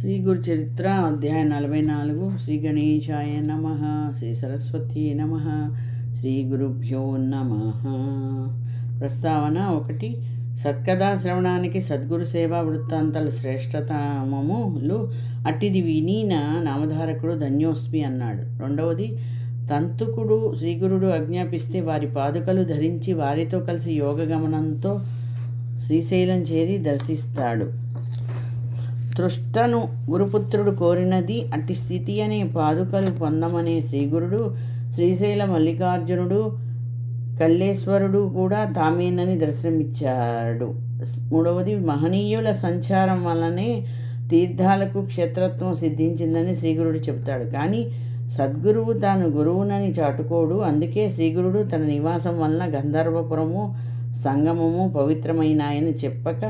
శ్రీ గురు చరిత్ర అధ్యాయం 44. శ్రీ గణేశాయ నమ, శ్రీ సరస్వతి నమ, శ్రీ గురుభ్యో నమ. ప్రస్తావన 1. సత్కథా శ్రవణానికి సద్గురు సేవా వృత్తాంతాలు శ్రేష్టతమములు. అట్టిది వినీన నామధారకుడు ధన్యోస్మి అన్నాడు. 2. తంతుకుడు శ్రీగురుడు ఆజ్ఞాపిస్తే వారి పాదుకలు ధరించి వారితో కలిసి యోగగమనంతో శ్రీశైలం చేరి దర్శిస్తాడు. తృష్టను గురుపుత్రుడు కోరినది అట్టి స్థితి అనే పాదుకలు పొందమనే శ్రీగురుడు శ్రీశైల మల్లికార్జునుడు కల్లేశ్వరుడు కూడా తామేనని దర్శనమిచ్చాడు. 3. మహనీయుల సంచారం వల్లనే తీర్థాలకు క్షేత్రత్వం సిద్ధించిందని శ్రీగురుడు చెబుతాడు. కానీ సద్గురువు తాను గురువునని చాటుకోడు. అందుకే శ్రీగురుడు తన నివాసం వలన గంధర్వపురము సంగమము పవిత్రమైనాయని చెప్పక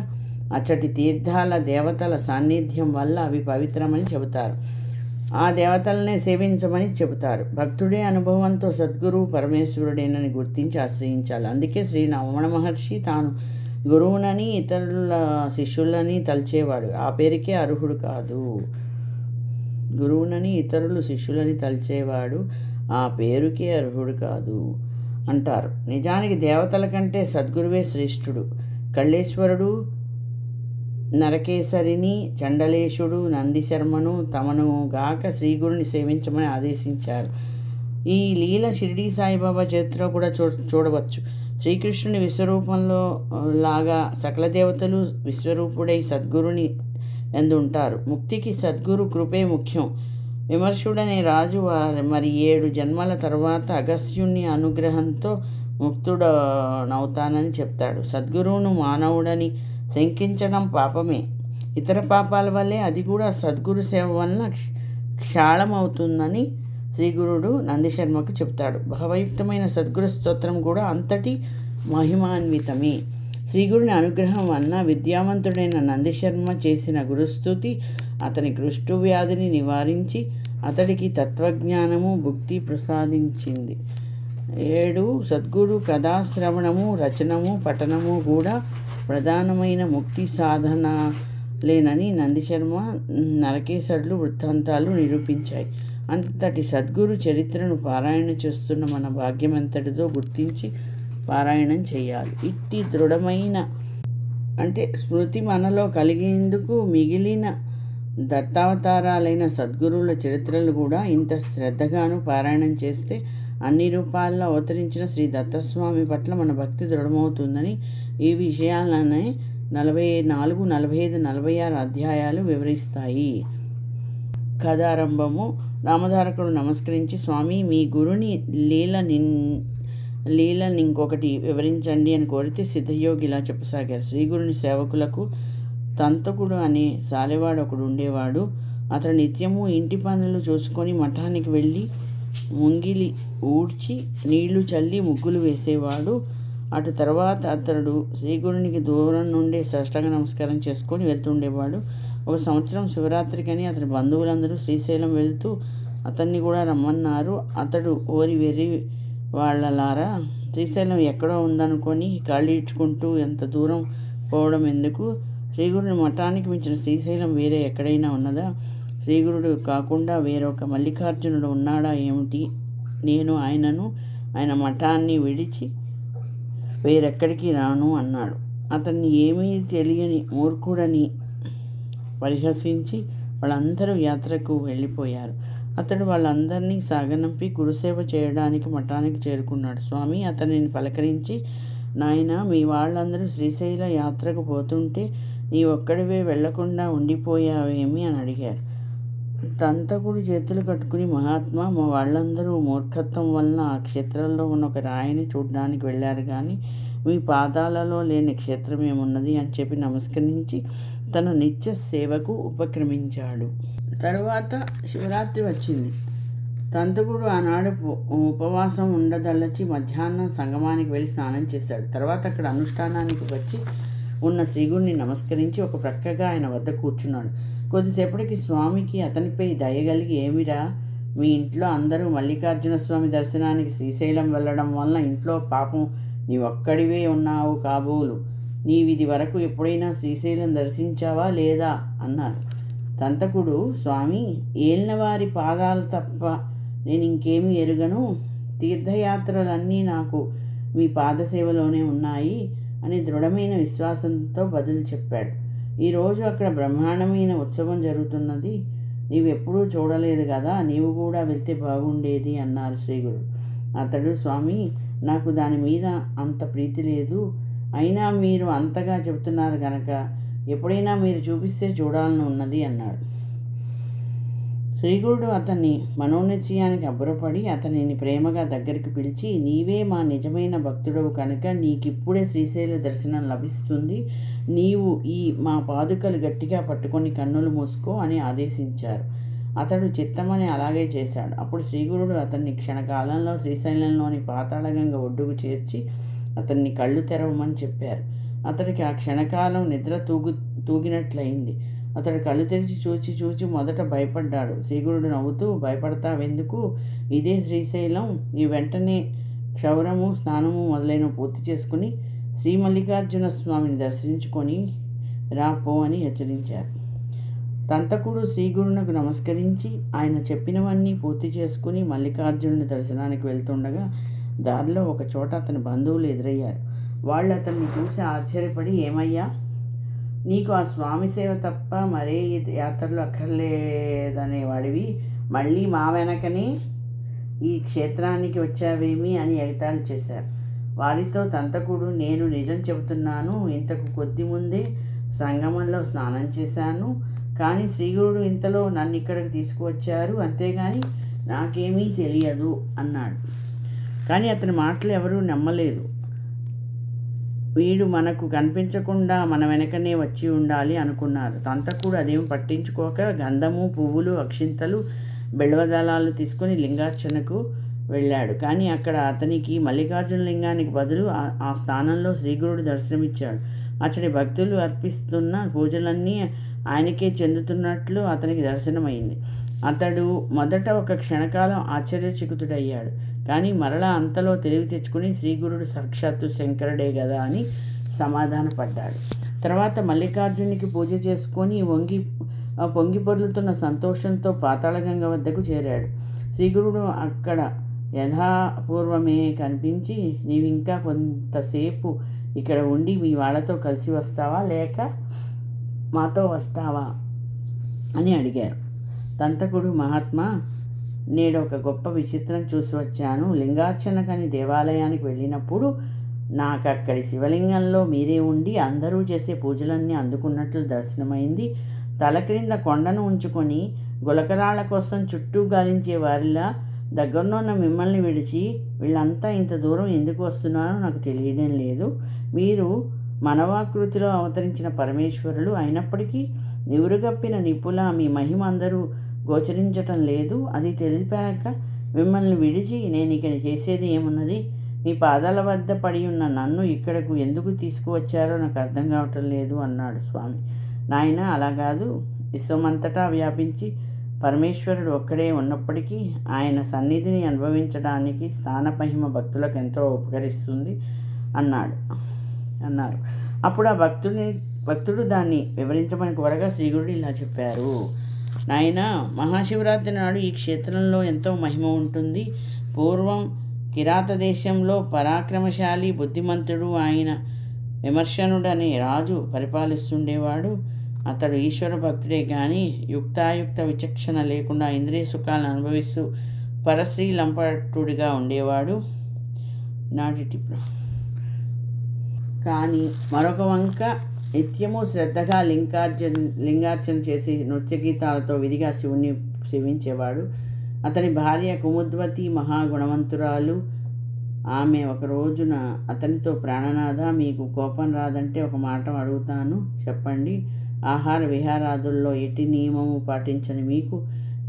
అచ్చటి తీర్థాల దేవతల సాన్నిధ్యం వల్ల అవి పవిత్రమని చెబుతారు. ఆ దేవతలనే సేవించమని చెబుతారు. భక్తుడే అనుభవంతో సద్గురువు పరమేశ్వరుడేనని గుర్తించి ఆశ్రయించాలి. అందుకే శ్రీ రమణ మహర్షి తాను గురువునని ఇతరుల శిష్యులని తలచేవాడు. ఆ పేరుకే అర్హుడు కాదు. గురువునని ఇతరులు శిష్యులని తలచేవాడు ఆ పేరుకే అర్హుడు కాదు అంటారు. నిజానికి దేవతల కంటే సద్గురువే శ్రేష్ఠుడు. కల్లేశ్వరుడు నరకేసరిని, చండలేశుడు, నందిశర్మను తమను గాక శ్రీగురుని సేవించమని ఆదేశించారు. ఈ లీల షిరిడీ సాయిబాబా చరిత్రలో కూడా చూడవచ్చు. శ్రీకృష్ణుని విశ్వరూపంలో లాగా సకల దేవతలు విశ్వరూపుడై సద్గురుని ఎందుంటారు. ముక్తికి సద్గురు కృపే ముఖ్యం. విమర్శుడనే రాజు మరి 7 జన్మల తర్వాత అగస్త్యుని అనుగ్రహంతో ముక్తుడనవుతానని చెప్తాడు. సద్గురువును మానవుడని శంకించడం పాపమే. ఇతర పాపాల వల్లే అది కూడా సద్గురు సేవ వలన క్షాళమవుతుందని శ్రీగురుడు నందిశర్మకు చెప్తాడు. భావయుక్తమైన సద్గురు స్తోత్రం కూడా అంతటి మహిమాన్వితమే. శ్రీగురుని అనుగ్రహం వలన విద్యావంతుడైన నందిశర్మ చేసిన గురుస్తుతి అతని కుష్టు వ్యాధిని నివారించి అతడికి తత్వజ్ఞానము భుక్తి ప్రసాదించింది. 7. సద్గురు కథాశ్రవణము, రచనము, పఠనము కూడా ప్రధానమైన ముక్తి సాధనలేనని నందిశర్మ, నరకేశ్వరులు వృత్తాంతాలు నిరూపించాయి. అంతటి సద్గురు చరిత్రను పారాయణ చేస్తున్న మన భాగ్యమంతటితో గుర్తించి పారాయణం చేయాలి. ఇట్టి దృఢమైన స్మృతి మనలో కలిగేందుకు మిగిలిన దత్తావతారాలైన సద్గురువుల చరిత్రలు కూడా ఇంత శ్రద్ధగాను పారాయణం చేస్తే అన్ని రూపాల్లో అవతరించిన శ్రీ దత్తస్వామి పట్ల మన భక్తి దృఢమవుతుందని ఈ విషయాలనే 44, 45, 46 అధ్యాయాలు వివరిస్తాయి. కథారంభము. నామధారకుడు నమస్కరించి, స్వామి మీ గురుని లీలని ఇంకొకటి వివరించండి అని కోరితే సిద్ధయోగి ఇలా చెప్పసాగారు. శ్రీగురుని సేవకులకు తంతకుడు అనే సాలెవాడు ఒకడు ఉండేవాడు. అతడు నిత్యము ఇంటి పనులు చూసుకొని మఠానికి వెళ్ళి ముంగిలి ఊడ్చి నీళ్లు చల్లి ముగ్గులు వేసేవాడు. అటు తర్వాత అతడు శ్రీగురునికి దూరం నుండే సాష్టాంగ నమస్కారం చేసుకొని వెళ్తుండేవాడు. ఒక సంవత్సరం శివరాత్రికని అతని బంధువులందరూ శ్రీశైలం వెళ్తూ అతన్ని కూడా రమ్మన్నారు. అతడు ఓరి వెర్రి వాళ్ళలారా, శ్రీశైలం ఎక్కడో ఉందనుకొని కాళ్ళీడ్చుకుంటూ ఎంత దూరం పోవడం ఎందుకు? శ్రీగురుని మఠానికి మించిన శ్రీశైలం వేరే ఎక్కడైనా ఉన్నదా? శ్రీగురుడు కాకుండా వేరొక మల్లికార్జునుడు ఉన్నాడా ఏమిటి? నేను ఆయన మఠాన్ని విడిచి వేరెక్కడికి రాను అన్నాడు. అతన్ని ఏమీ తెలియని మూర్ఖుడని పరిహసించి వాళ్ళందరూ యాత్రకు వెళ్ళిపోయారు. అతడు వాళ్ళందరినీ సాగనంపి గురుసేవ చేయడానికి మఠానికి చేరుకున్నాడు. స్వామి అతనిని పలకరించి, నాయన మీ వాళ్ళందరూ శ్రీశైల యాత్రకు పోతుంటే నీ ఒక్కడివే వెళ్లకుండా ఉండిపోయావేమి అని అడిగారు. తంతకుడు చేతులు కట్టుకుని, మహాత్మా మా వాళ్ళందరూ మూర్ఖత్వం వలన ఆ క్షేత్రంలో ఉన్న ఒక రాయిని చూడడానికి వెళ్ళారు, కానీ మీ పాదాలలో లేని క్షేత్రం ఏమున్నది అని చెప్పి నమస్కరించి తన నిత్య సేవకు ఉపక్రమించాడు. తరువాత శివరాత్రి వచ్చింది. తంతకుడు ఆనాడు ఉపవాసం ఉండదలచి మధ్యాహ్నం సంగమానికి వెళ్ళి స్నానం చేశాడు. తర్వాత అక్కడ అనుష్ఠానానికి వచ్చి ఉన్న శ్రీగురుని నమస్కరించి ఒక ప్రక్కగా ఆయన వద్ద కూర్చున్నాడు. కొద్దిసేపటికి స్వామికి అతనిపై దయగలిగి, ఏమిరా మీ ఇంట్లో అందరూ మల్లికార్జున స్వామి దర్శనానికి శ్రీశైలం వెళ్ళడం వలన ఇంట్లో పాపం నీ ఒక్కడివే ఉన్నావు కాబోలు. నీవిది వరకు ఎప్పుడైనా శ్రీశైలం దర్శించావా లేదా అన్నారు. తంతకుడు, స్వామి, ఏలినవారి పాదాలు తప్ప నేను ఇంకేమీ ఎరుగను. తీర్థయాత్రలన్నీ నాకు మీ పాదసేవలోనే ఉన్నాయి అని దృఢమైన విశ్వాసంతో బదులు చెప్పాడు. ఈరోజు అక్కడ బ్రహ్మాండమైన ఉత్సవం జరుగుతున్నది. నీవెప్పుడూ చూడలేదు కదా, నీవు కూడా వెళ్తే బాగుండేది అన్నారు శ్రీగురుడు. అతడు, స్వామి, నాకు దాని మీద అంత ప్రీతి లేదు. అయినా మీరు అంతగా చెబుతున్నారు కనుక ఎప్పుడైనా మీరు చూపిస్తే చూడాలని ఉన్నది అన్నాడు. శ్రీగురుడు అతన్ని మనోనిశ్చయానికి అబ్బురపడి అతనిని ప్రేమగా దగ్గరికి పిలిచి, నీవే మా నిజమైన భక్తుడవు కనుక నీకిప్పుడే శ్రీశైల దర్శనం లభిస్తుంది. నీవు ఈ మా పాదుకలు గట్టిగా పట్టుకొని కన్నులు మూసుకో అని ఆదేశించారు. అతడు చిత్తమని అలాగే చేశాడు. అప్పుడు శ్రీగురుడు అతన్ని క్షణకాలంలో శ్రీశైలంలోని పాతాళగంగ ఒడ్డుకు చేర్చి అతన్ని కళ్ళు తెరవమని చెప్పారు. అతడికి ఆ క్షణకాలం నిద్ర తూగినట్లయింది. అతడు కళ్ళు తెరిచి చూచి మొదట భయపడ్డాడు. శ్రీగురుడు నవ్వుతూ, భయపడతావెందుకు? ఇదే శ్రీశైలం. ఈ వెంటనే క్షౌరము, స్నానము మొదలైనవి పూర్తి చేసుకుని శ్రీ మల్లికార్జున స్వామిని దర్శించుకొని రాపో అని హెచ్చరించారు. తంతకుడు శ్రీగురునకు నమస్కరించి ఆయన చెప్పినవన్నీ పూర్తి చేసుకుని మల్లికార్జునుని దర్శనానికి వెళ్తుండగా దారిలో ఒక చోట అతని బంధువులు ఎదురయ్యారు. వాళ్ళు అతన్ని చూసి ఆశ్చర్యపడి, ఏమయ్యా, నీకు ఆ స్వామి సేవ తప్ప మరే యాత్రలు అక్కర్లేదనేవాడివి మళ్ళీ మా వెనకనే ఈ క్షేత్రానికి వచ్చావేమి అని ఎగతాళి చేశారు. వారితో తంతకుడు, నేను నిజం చెబుతున్నాను. ఇంతకు కొద్ది ముందే సంగమంలో స్నానం చేశాను. కానీ శ్రీగురుడు ఇంతలో నన్ను ఇక్కడికి తీసుకువచ్చారు, అంతేగాని నాకేమీ తెలియదు అన్నాడు. కానీ అతని మాటలు ఎవరూ నమ్మలేదు. వీడు మనకు కనిపించకుండా మన వెనకనే వచ్చి ఉండాలి అనుకున్నారు. తంతకుడు అదేమి పట్టించుకోక గంధము, పువ్వులు, అక్షింతలు, బెల్వదళాలు తీసుకొని లింగార్చనకు వెళ్ళాడు. కానీ అక్కడ అతనికి మల్లికార్జున లింగానికి బదులు ఆ స్థానంలో శ్రీగురుడు దర్శనమిచ్చాడు. అతడి భక్తులు అర్పిస్తున్న పూజలన్నీ ఆయనకే చెందుతున్నట్లు అతనికి దర్శనమైంది. అతడు మొదట ఒక క్షణకాలం ఆశ్చర్యచకితుడయ్యాడు. కానీ మరలా అంతలో తెలివి తెచ్చుకుని శ్రీగురుడు సాక్షాత్తు శంకరుడే గదా అని సమాధానపడ్డాడు. తర్వాత మల్లికార్జునికి పూజ చేసుకొని పొంగి పొర్లుతున్న సంతోషంతో పాతాళగంగ వద్దకు చేరాడు. శ్రీగురుడు అక్కడ యథాపూర్వమే కనిపించి, నీవింకా కొంతసేపు ఇక్కడ ఉండి మీ వాళ్ళతో కలిసి వస్తావా, లేక మాతో వస్తావా అని అడిగారు. తంతకుడు, మహాత్మా, నేడు ఒక గొప్ప విచిత్రం చూసి వచ్చాను. లింగార్చనకని దేవాలయానికి వెళ్ళినప్పుడు నాకక్కడి శివలింగంలో మీరే ఉండి అందరూ చేసే పూజలన్నీ అందుకున్నట్లు దర్శనమైంది. తల క్రింద కొండను ఉంచుకొని గులకరాళ్ల కోసం చుట్టూ గాలించే వారిలా దగ్గరనున్న మిమ్మల్ని విడిచి వీళ్ళంతా ఇంత దూరం ఎందుకు వస్తున్నారో నాకు తెలియడం లేదు. మీరు మనవాకృతిలో అవతరించిన పరమేశ్వరులు అయినప్పటికీ నివురుగప్పిన నిపుల మీ మహిమ అందరూ గోచరించటం లేదు. అది తెలిపాక మిమ్మల్ని విడిచి నేను ఇక్కడ చేసేది ఏమున్నది? మీ పాదాల వద్ద పడి ఉన్న నన్ను ఇక్కడకు ఎందుకు తీసుకువచ్చారో నాకు అర్థం కావటం లేదు అన్నాడు స్వామి. నాయన, అలా కాదు. విశ్వమంతటా వ్యాపించి పరమేశ్వరుడు ఒక్కడే ఉన్నప్పటికీ ఆయన సన్నిధిని అనుభవించడానికి స్థానమహిమ భక్తులకు ఎంతో ఉపకరిస్తుంది అన్నారు. అప్పుడు ఆ భక్తుడు దాన్ని వివరించమని కోరగా శ్రీగురుడు ఇలా చెప్పారు. నాయన, మహాశివరాత్రి నాడు ఈ క్షేత్రంలో ఎంతో మహిమ ఉంటుంది. పూర్వం కిరాత దేశంలో పరాక్రమశాలి, బుద్ధిమంతుడు ఆయన విమర్శనుడు అనే రాజు పరిపాలిస్తుండేవాడు. అతడు ఈశ్వర భక్తుడే కానీ యుక్తాయుక్త విచక్షణ లేకుండా ఇంద్రియ సుఖాలను అనుభవిస్తూ పరశ్రీ లంపటుడిగా ఉండేవాడు. కానీ మరొక వంక నిత్యము శ్రద్ధగా లింగార్చన చేసి నృత్య గీతాలతో విధిగా శివుని సేవించేవాడు. అతని భార్య కుముద్వతి మహాగుణవంతురాలు. ఆమె ఒక రోజున అతనితో, ప్రాణనాథ, మీకు కోపం రాదంటే ఒక మాట అడుగుతాను, చెప్పండి. ఆహార విహారాదుల్లో ఎట్టి నియమము పాటించని మీకు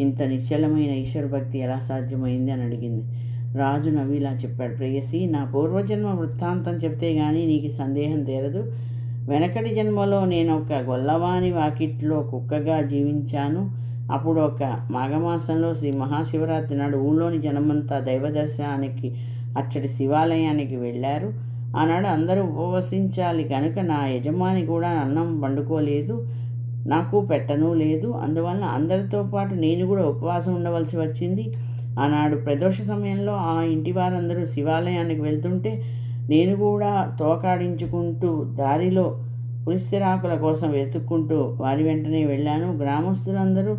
ఇంత నిశ్చలమైన ఈశ్వర భక్తి ఎలా సాధ్యమైంది అని అడిగింది. రాజు నవ్వి ఇలా చెప్పాడు. ప్రేయసి, నా పూర్వజన్మ వృత్తాంతం చెప్తే గానీ నీకు సందేహం తీరదు. వెనకటి జన్మలో నేను ఒక గొల్లవాని వాకిట్లో కుక్కగా జీవించాను. అప్పుడు ఒక మాఘమాసంలో శ్రీ మహాశివరాత్రి నాడు ఊళ్ళోని జనమంతా దైవ దర్శనానికి అచ్చటి శివాలయానికి వెళ్ళారు. ఆనాడు అందరూ ఉపవసించాలి కనుక నా యజమాని కూడా అన్నం వండుకోలేదు. నాకు పెట్టను లేదు. అందువలన అందరితో పాటు నేను కూడా ఉపవాసం ఉండవలసి వచ్చింది. ఆనాడు ప్రదోష సమయంలో ఆ ఇంటి వారందరూ శివాలయానికి వెళ్తుంటే నేను కూడా తోకాడించుకుంటూ దారిలో పులిస్థిరాకుల కోసం వెతుక్కుంటూ వారి వెంటనే వెళ్ళాను. గ్రామస్తులందరూ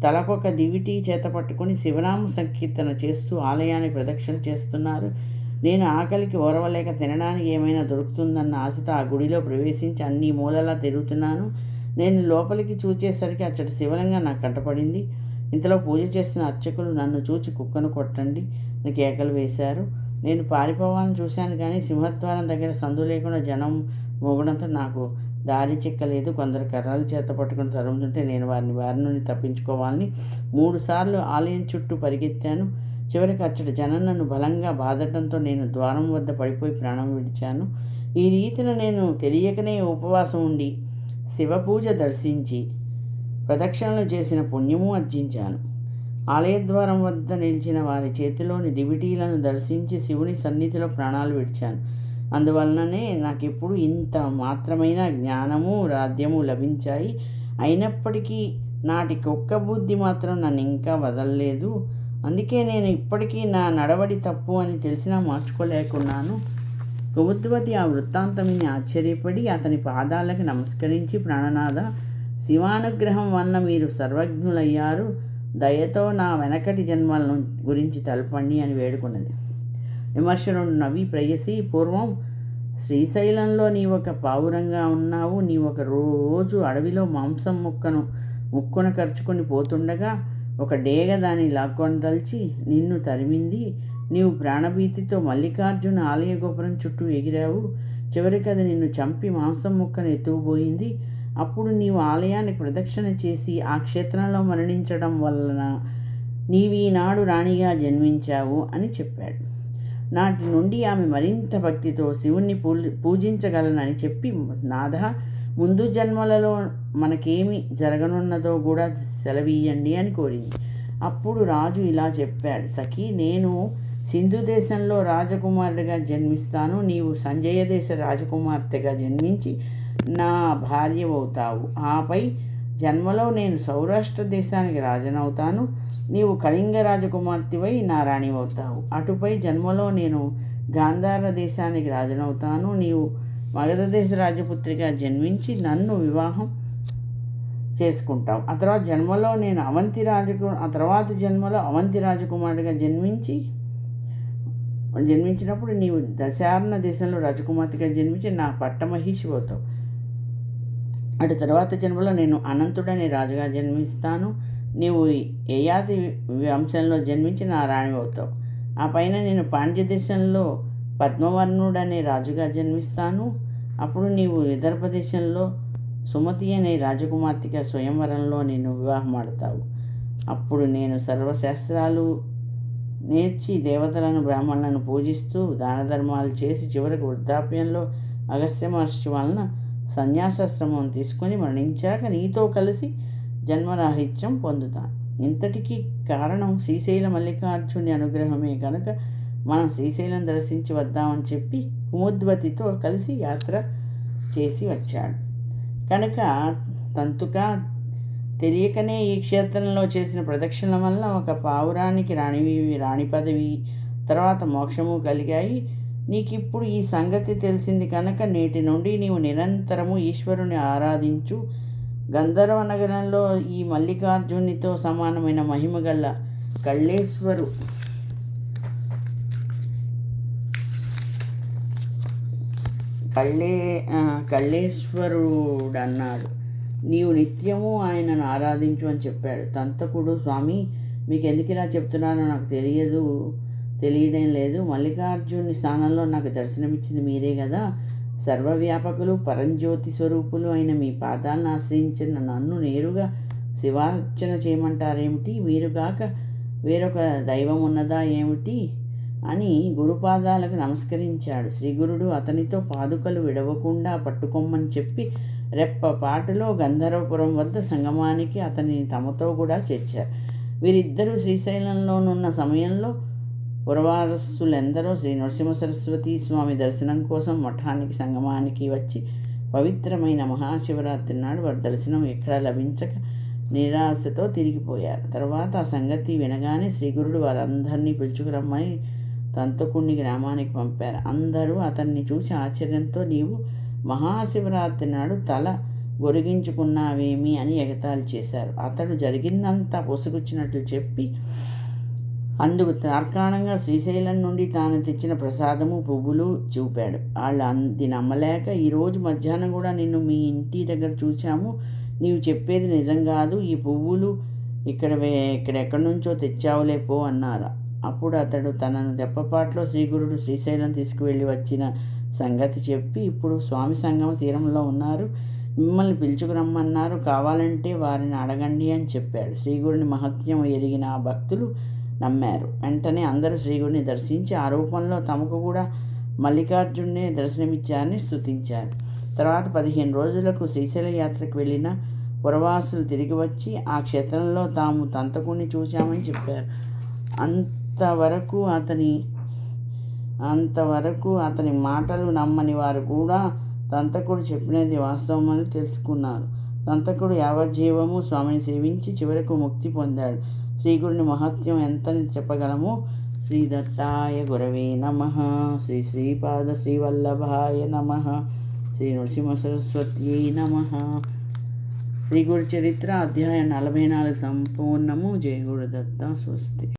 తలకొక దివిటి చేత పట్టుకుని శివనామ సంకీర్తన చేస్తూ ఆలయాన్ని ప్రదక్షిణ చేస్తున్నారు. నేను ఆకలికి ఓరవలేక తినడానికి ఏమైనా దొరుకుతుందన్న ఆశతో ఆ గుడిలో ప్రవేశించి అన్ని మూలలా తిరుగుతున్నాను. నేను లోపలికి చూచేసరికి అచ్చటి శివలింగం నాకు కంటపడింది. ఇంతలో పూజ చేసిన అర్చకులు నన్ను చూచి కుక్కను కొట్టండి అని కేకలు వేశారు. నేను పారిపోవాలని చూశాను, కానీ సింహద్వారం దగ్గర సందు లేకుండా జనం మోగడంతో నాకు దారి చిక్కలేదు. కొందరు కర్రలు చేత పట్టుకుని తరుముతుంటే నేను వారి నుండి తప్పించుకోవాలని 3 సార్లు ఆలయం చుట్టూ పరిగెత్తాను. చివరికి అచ్చటి జనం నన్ను బలంగా బాధటంతో నేను ద్వారం వద్ద పడిపోయి ప్రాణం విడిచాను. ఈ రీతిన నేను తెలియకనే ఉపవాసం ఉండి శివపూజ దర్శించి ప్రదక్షిణలు చేసిన పుణ్యము ఆర్జించాను. ఆలయద్వారం వద్ద నిలిచిన వారి చేతిలోని దివిటీలను దర్శించి శివుని సన్నిధిలో ప్రాణాలు విడిచాను. అందువలననే నాకిప్పుడు ఇంత మాత్రమైన జ్ఞానము రాధ్యము లభించాయి. అయినప్పటికీ నాటి కుక్క బుద్ధి మాత్రం నన్ను ఇంకా వదలలేదు. అందుకే నేను ఇప్పటికీ నా నడవడి తప్పు అని తెలిసినా మార్చుకోలేకున్నాను. కుముద్వతి ఆ వృత్తాంతం విని ఆశ్చర్యపడి అతని పాదాలకు నమస్కరించి, ప్రాణనాథ, శివానుగ్రహం వలన మీరు సర్వజ్ఞులయ్యారు. దయతో నా వెనకటి జన్మలను గురించి తెలపండి అని వేడుకున్నది. విమర్శనుడు నవ్వి, ప్రేయసి, పూర్వం శ్రీశైలంలో నీవొక పావురంగా ఉన్నావు. నీవొక రోజు అడవిలో మాంసం ముక్కున ఖర్చుకొని పోతుండగా ఒక డేగ దాన్ని లాక్కొని దల్చి నిన్ను తరిమింది. నీవు ప్రాణభీతితో మల్లికార్జున ఆలయ గోపురం చుట్టూ ఎగిరావు. చివరికి అది నిన్ను చంపి మాంసం ముక్కను ఎత్తుకుపోయింది. అప్పుడు నీవు ఆలయానికి ప్రదక్షిణ చేసి ఆ క్షేత్రంలో మరణించడం వలన నీవీనాడు రాణిగా జన్మించావు అని చెప్పాడు. నాటి నుండి ఆమె మరింత భక్తితో శివుణ్ణి పూజించగలనని చెప్పి, నాథ, ముందు జన్మలలో మనకేమి జరగనున్నదో కూడా సెలవీయండి అని కోరింది. అప్పుడు రాజు ఇలా చెప్పాడు, సఖి, నేను సింధు దేశంలో రాజకుమారుడిగా జన్మిస్తాను. నీవు సంజయ దేశ రాజకుమార్తెగా జన్మించి నా భార్యవవుతావు. ఆపై జన్మలో నేను సౌరాష్ట్ర దేశానికి రాజనవుతాను. నీవు కళింగ రాజకుమార్తెవై నా రాణివవుతావు. అటుపై జన్మలో నేను గాంధార దేశానికి రాజనవుతాను. నీవు మగధ దేశ రాజపుత్రిగా జన్మించి నన్ను వివాహం చేసుకుంటావు. ఆ తర్వాత జన్మలో నేను అవంతి రాజకుమారుడిగా జన్మించినప్పుడు నీవు దశార్ణ దేశంలో రాజకుమార్తెగా జన్మించి నా పట్టమహిషి అవుతావు. అటు తర్వాత జన్మలో నేను అనంతుడనే రాజుగా జన్మిస్తాను. నీవు యయాతి వంశంలో జన్మించి నా రాణి అవుతావు. ఆ పైన నేను పాండ్య దేశంలో పద్మవర్ణుడనే రాజుగా జన్మిస్తాను. అప్పుడు నీవు విదర్భ దేశంలో సుమతి అనే రాజకుమార్తెగా స్వయంవరంలో నేను వివాహం ఆడతావు. అప్పుడు నేను సర్వశాస్త్రాలు నేర్చి దేవతలను బ్రాహ్మణులను పూజిస్తూ దాన ధర్మాలు చేసి చివరకు వృద్ధాప్యంలో అగస్త్య మహర్షి వలన సన్యాసాశ్రమం తీసుకొని మరణించాక నీతో కలిసి జన్మరాహిత్యం పొందుతాను. ఇంతటికీ కారణం శ్రీశైల మల్లికార్జుని అనుగ్రహమే కనుక మనం శ్రీశైలం దర్శించి వద్దామని చెప్పి కుముద్వతితో కలిసి యాత్ర చేసి వచ్చాడు. కనుక తంతుక తెలియకనే ఈ క్షేత్రంలో చేసిన ప్రదక్షిణల వల్ల ఒక పావురానికి రాణి పదవి, తర్వాత మోక్షము కలిగాయి. నీకిప్పుడు ఈ సంగతి తెలిసింది కనుక నేటి నుండి నీవు నిరంతరము ఈశ్వరుని ఆరాధించు. గంధర్వ నగరంలో ఈ మల్లికార్జునితో సమానమైన మహిమగల కళ్ళేశ్వరుడన్నాడు. నీవు నిత్యము ఆయనను ఆరాధించు అని చెప్పాడు. తంతకుడు, స్వామి, మీకు ఎందుకు ఇలా చెప్తున్నానో నాకు తెలియడం లేదు. మల్లికార్జుని స్థానంలో నాకు దర్శనమిచ్చింది మీరే కదా. సర్వవ్యాపకులు, పరంజ్యోతి స్వరూపులు అయిన మీ పాదాలను ఆశ్రయించిన నన్ను నేరుగా శివార్చన చేయమంటారేమిటి? మీరుగాక వేరొక దైవం ఉన్నదా ఏమిటి అని గురుపాదాలకు నమస్కరించాడు. శ్రీగురుడు అతనితో పాదుకలు విడవకుండా పట్టుకోమని చెప్పి రెప్పపాటులో గంధర్వపురం వద్ద సంగమానికి అతని తమతో కూడా చేర్చారు. వీరిద్దరూ శ్రీశైలంలోనున్న సమయంలో పురవారసులెందరో శ్రీ నరసింహ సరస్వతి స్వామి దర్శనం కోసం మఠానికి సంగమానికి వచ్చి పవిత్రమైన మహాశివరాత్రి నాడు వారి దర్శనం ఎక్కడా లభించక నిరాశతో తిరిగిపోయారు. తర్వాత ఆ సంగతి వినగానే శ్రీగురుడు వారందరినీ పిలుచుకురమ్మని తంతకుణ్ణి గ్రామానికి పంపారు. అందరూ అతన్ని చూసి ఆశ్చర్యంతో, నీవు మహాశివరాత్రి నాడు తల గొరిగించుకున్నావేమి అని ఎగతాళి చేశారు. అతడు జరిగిందంతా పొసగుచ్చినట్లు చెప్పి అందుకు తార్కాణంగా శ్రీశైలం నుండి తాను తెచ్చిన ప్రసాదము పువ్వులు చూపాడు. వాళ్ళు అది నమ్మలేక, ఈరోజు మధ్యాహ్నం కూడా నిన్ను మీ ఇంటి దగ్గర చూచాము, నీవు చెప్పేది నిజం కాదు, ఈ పువ్వులు ఇక్కడెక్కడి నుంచో తెచ్చావులే పో అన్నారు. అప్పుడు అతడు తనను దెప్పపాట్లో శ్రీగురుడు శ్రీశైలం తీసుకువెళ్ళి వచ్చిన సంగతి చెప్పి, ఇప్పుడు స్వామి సంగమ తీరంలో ఉన్నారు, మిమ్మల్ని పిలుచుకురమ్మన్నారు, కావాలంటే వారిని అడగండి అని చెప్పాడు. శ్రీగురుని మహత్యం ఎరిగిన ఆ భక్తులు నమ్మారు. వెంటనే అందరూ శ్రీగుడిని దర్శించి ఆ రూపంలో తమకు కూడా మల్లికార్జునే దర్శనమిచ్చారని స్తుతించారు. తర్వాత 15 రోజులకు శ్రీశైల యాత్రకు వెళ్ళిన పురవాసులు తిరిగి వచ్చి ఆ క్షేత్రంలో తాము తంతకుణ్ణి చూశామని చెప్పారు. అంతవరకు అతని మాటలు నమ్మని వారు కూడా తంతకుడు చెప్పినది వాస్తవమని తెలుసుకున్నారు. తంతకుడు యావజ్జీవము స్వామిని సేవించి చివరకు ముక్తి పొందాడు. శ్రీగురుని మహత్యం ఎంతని చెప్పగలము. శ్రీ దత్తాయ గురవే నమః. శ్రీ శ్రీపాద శ్రీవల్లభాయ నమః. శ్రీ నృసింహ సరస్వత్యై నమః. శ్రీ గురు చరిత్ర అధ్యాయం 44 సంపూర్ణము. జయ గురుదత్త. స్వస్తి.